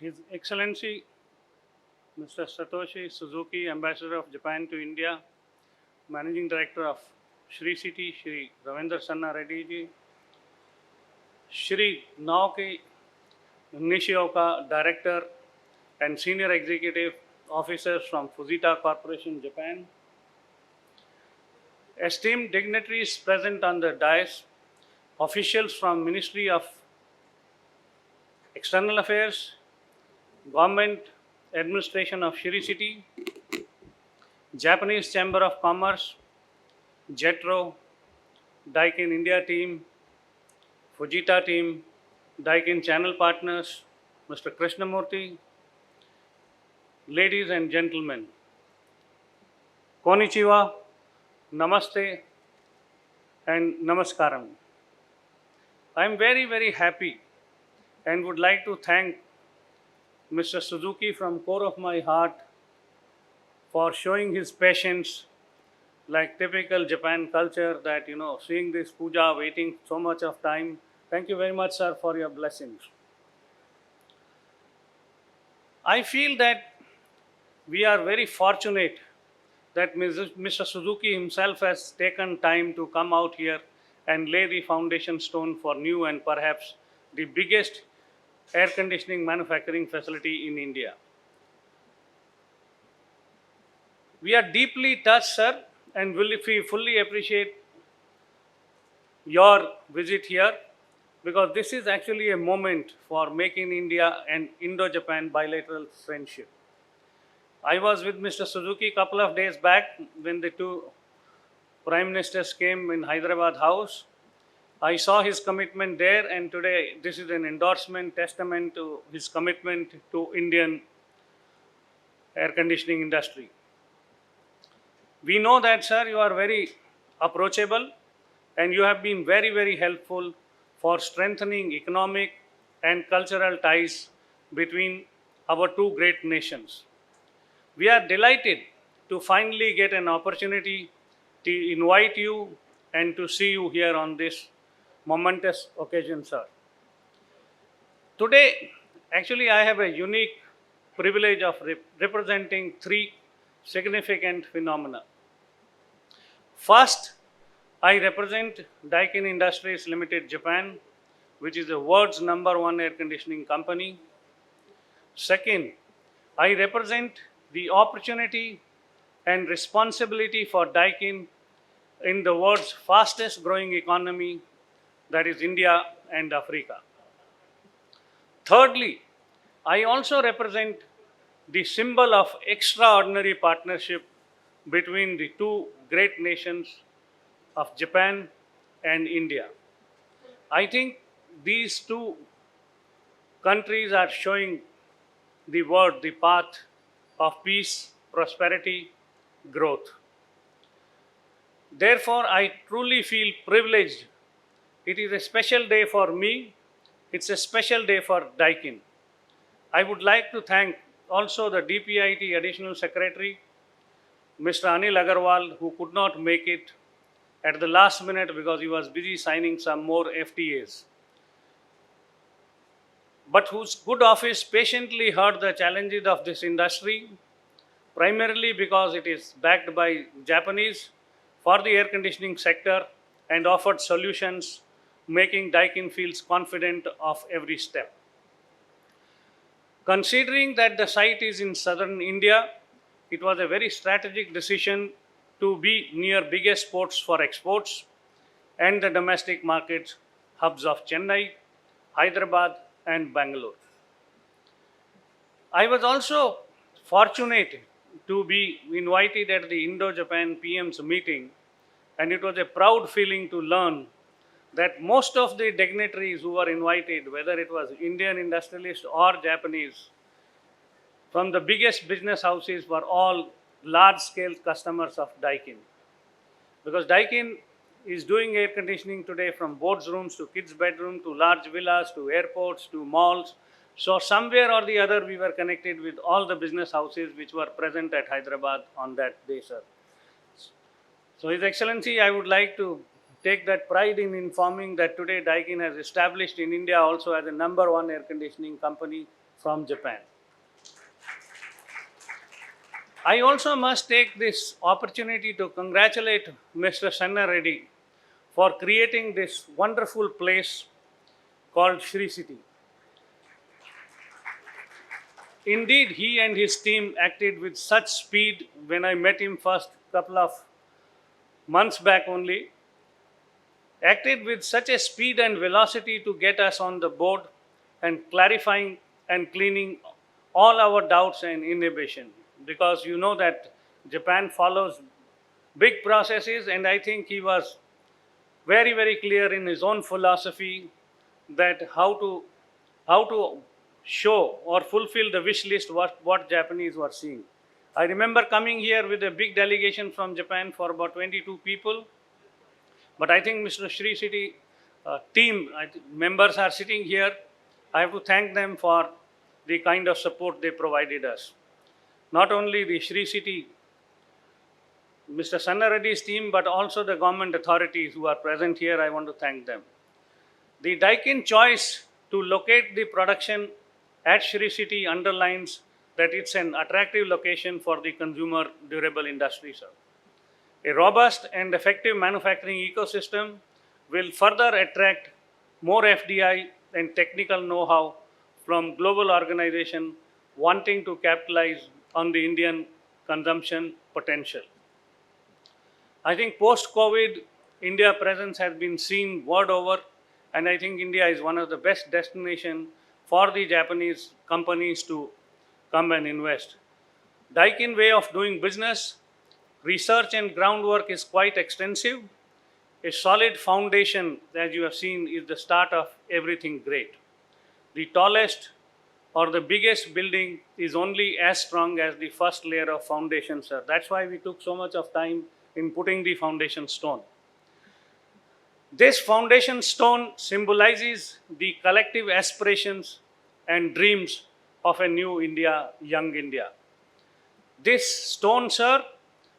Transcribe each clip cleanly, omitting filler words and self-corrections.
His Excellency Mr. Satoshi Suzuki, Ambassador of Japan to India, Managing Director of Shri City, Shri Ravindra Sanna Reddy ji, Shri Naoki Nishioka, Director and Senior Executive Officers from Fujita Corporation, Japan, esteemed dignitaries present on the dais, officials from Ministry of External Affairs, Government Administration of Shri City, Japanese Chamber of Commerce, JETRO, Daikin India team, Fujita team, Daikin channel partners, Mr. Krishnamurthy, ladies and gentlemen, Konnichiwa, Namaste and Namaskaram. I am very, very happy and would like to thank Mr. Suzuki from core of my heart for showing his patience like typical Japan culture that, seeing this puja, waiting so much of time. Thank you very much, sir, for your blessings. I feel that we are very fortunate that Mr. Suzuki himself has taken time to come out here and lay the foundation stone for new and perhaps the biggest air conditioning manufacturing facility in India. We are deeply touched, sir, and we fully appreciate your visit here because this is actually a moment for making India and Indo-Japan bilateral friendship. I was with Mr. Suzuki a couple of days back when the two prime ministers came in Hyderabad house. I saw his commitment there, and today this is an endorsement, testament to his commitment to Indian air conditioning industry. We know that, sir, you are very approachable and you have been very, very helpful for strengthening economic and cultural ties between our two great nations. We are delighted to finally get an opportunity to invite you and to see you here on this momentous occasion, sir. Today, actually, I have a unique privilege of representing three significant phenomena. First, I represent Daikin Industries Limited, Japan, which is the world's #1 air conditioning company. Second, I represent the opportunity and responsibility for Daikin in the world's fastest growing economy, that is India and Africa. Thirdly, I also represent the symbol of extraordinary partnership between the two great nations of Japan and India. I think these two countries are showing the world the path of peace, prosperity, growth. Therefore, I truly feel privileged. It is a special day for me. It's a special day for Daikin. I would like to thank also the DPIT Additional Secretary, Mr. Anil Agarwal, who could not make it at the last minute because he was busy signing some more FTAs, but whose good office patiently heard the challenges of this industry, primarily because it is backed by Japanese for the air conditioning sector and offered solutions, making Daikin feels confident of every step. Considering that the site is in southern India, it was a very strategic decision to be near biggest ports for exports and the domestic markets hubs of Chennai, Hyderabad, and Bangalore. I was also fortunate to be invited at the Indo-Japan PM's meeting, and it was a proud feeling to learn that most of the dignitaries who were invited, whether it was Indian industrialists or Japanese, from the biggest business houses, were all large-scale customers of Daikin. Because Daikin is doing air conditioning today from boardrooms to kids' bedroom to large villas to airports to malls. So somewhere or the other, we were connected with all the business houses which were present at Hyderabad on that day, sir. So His Excellency, I would like to take that pride in informing that today Daikin has established in India also as a #1 air conditioning company from Japan. I also must take this opportunity to congratulate Mr. Sanna Reddy for creating this wonderful place called Shri City. Indeed, he and his team acted with such speed when I met him first couple of months back only, acted with such a speed and velocity to get us on the board and clarifying and cleaning all our doubts and inhibition. Because you know that Japan follows big processes, and I think he was very, very clear in his own philosophy that how to show or fulfill the wish list what Japanese were seeing. I remember coming here with a big delegation from Japan for about 22 people, but I think Mr. Shri City team members are sitting here. I have to thank them for the kind of support they provided us. Not only the Shri City, Mr. Sanna Reddy's team, but also the government authorities who are present here, I want to thank them. The Daikin choice to locate the production at Shri City underlines that it's an attractive location for the consumer durable industry, sir. A robust and effective manufacturing ecosystem will further attract more FDI and technical know-how from global organizations wanting to capitalize on the Indian consumption potential. I think post-COVID, India presence has been seen world over, and I think India is one of the best destinations for the Japanese companies to come and invest. Daikin way of doing business, research and groundwork is quite extensive. A solid foundation, as you have seen, is the start of everything great. The tallest or the biggest building is only as strong as the first layer of foundation, sir. That's why we took so much of time in putting the foundation stone. This foundation stone symbolizes the collective aspirations and dreams of a new India, young India. This stone, sir,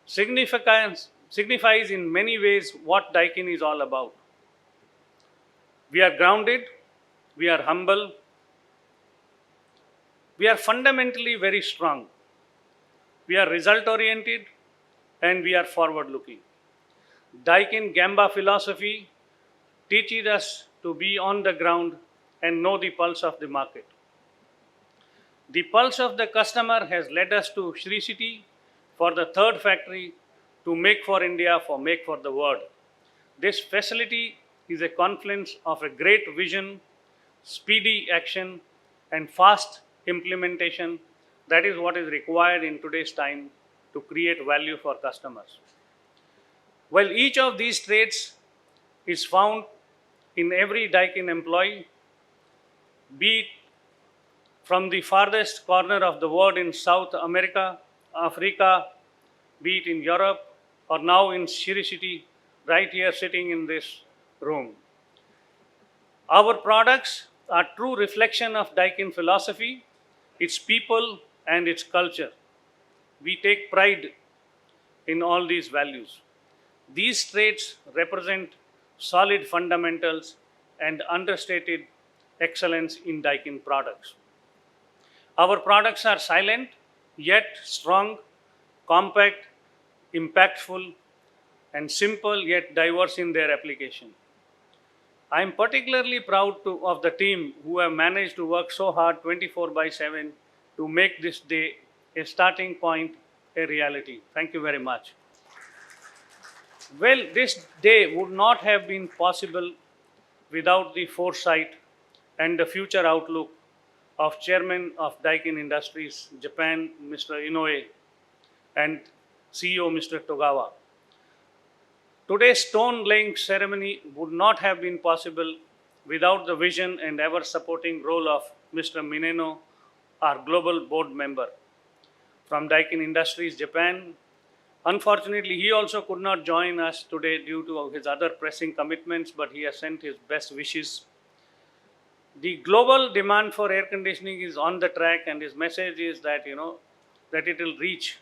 signifies in many ways what Daikin is all about. We are grounded, we are humble, we are fundamentally very strong, we are result oriented, and we are forward looking. Daikin Gamba philosophy teaches us to be on the ground and know the pulse of the market. The pulse of the customer has led us to Shri City for the third factory to make for India, for make for the world. This facility is a confluence of a great vision, speedy action, and fast implementation. That is what is required in today's time to create value for customers. Well, each of these traits is found in every Daikin employee, be it from the farthest corner of the world in South America, Africa, be it in Europe, or now in Shri City, right here sitting in this room. Our products are true reflection of Daikin philosophy, its people and its culture. We take pride in all these values. These traits represent solid fundamentals and understated excellence in Daikin products. Our products are silent, yet strong, compact, impactful, and simple, yet diverse in their application. I am particularly proud of the team who have managed to work so hard 24/7 to make this day a starting point, a reality. Thank you very much. Well, this day would not have been possible without the foresight and the future outlook of Chairman of Daikin Industries, Japan, Mr. Inoue, and CEO, Mr. Togawa. Today's stone laying ceremony would not have been possible without the vision and ever supporting role of Mr. Mineno, our global board member from Daikin Industries, Japan. Unfortunately, he also could not join us today due to his other pressing commitments, but he has sent his best wishes. The global demand for air conditioning is on the track, and his message is that, that it will reach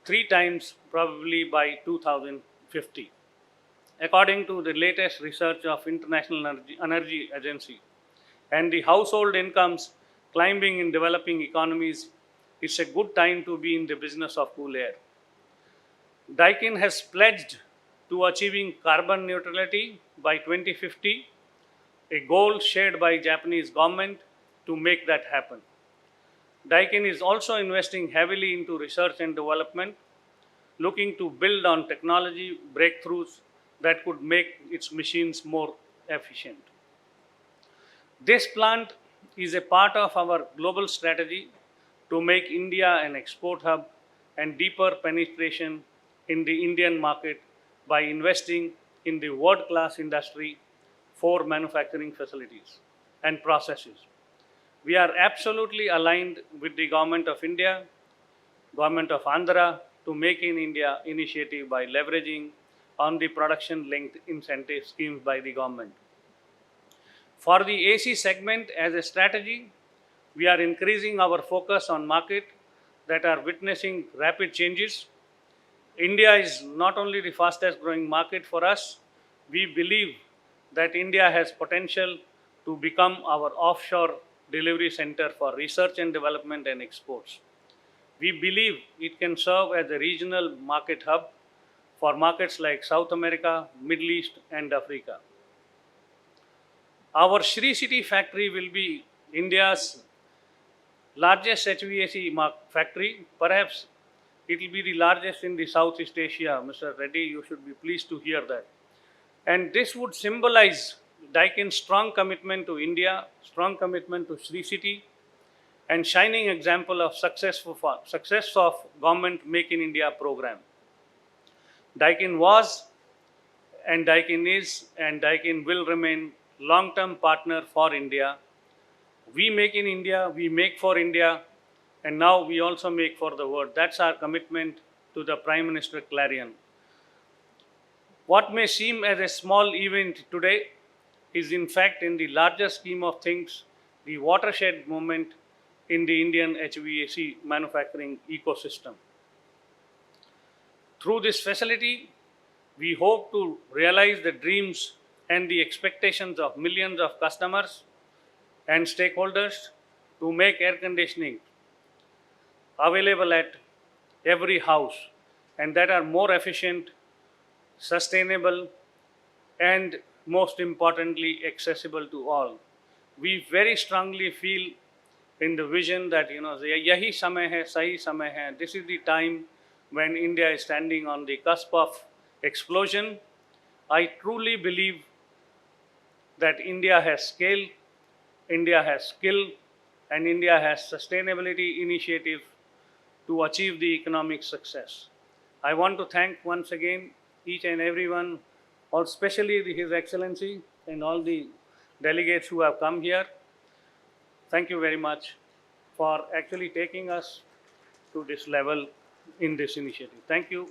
3 times probably by 2050. According to the latest research of International Energy Agency, and the household incomes climbing in developing economies, it's a good time to be in the business of cool air. Daikin has pledged to achieving carbon neutrality by 2050, a goal shared by Japanese government to make that happen. Daikin is also investing heavily into research and development, looking to build on technology breakthroughs that could make its machines more efficient. This plant is a part of our global strategy to make India an export hub and deeper penetration in the Indian market by investing in the world-class industry for manufacturing facilities and processes. We are absolutely aligned with the Government of India, Government of Andhra to Make in India initiative by leveraging on the production-linked incentive schemes by the government. For the AC segment as a strategy, we are increasing our focus on market that are witnessing rapid changes. India is not only the fastest growing market for us, we believe that India has potential to become our offshore delivery center for research and development and exports. We believe it can serve as a regional market hub for markets like South America, Middle East, and Africa. Our Sri City factory will be India's largest HVAC factory. Perhaps it will be the largest in the Southeast Asia. Mr. Reddy, you should be pleased to hear that. And this would symbolize Daikin's strong commitment to India, strong commitment to Sri City, and shining example of success of government Make in India program. Daikin was and Daikin is and Daikin will remain long-term partner for India. We make in India, we make for India, and now we also make for the world. That's our commitment to the Prime Minister Clarion. What may seem as a small event today is in fact in the larger scheme of things, the watershed moment in the Indian HVAC manufacturing ecosystem. Through this facility, we hope to realize the dreams and the expectations of millions of customers and stakeholders to make air conditioning available at every house and that are more efficient, sustainable, and most importantly, accessible to all. We very strongly feel in the vision that, yahi samay hai, sahi samay hai. This is the time when India is standing on the cusp of explosion. I truly believe that India has scale, India has skill, and India has sustainability initiative to achieve the economic success. I want to thank once again each and everyone, especially His Excellency and all the delegates who have come here. Thank you very much for actually taking us to this level in this initiative. Thank you.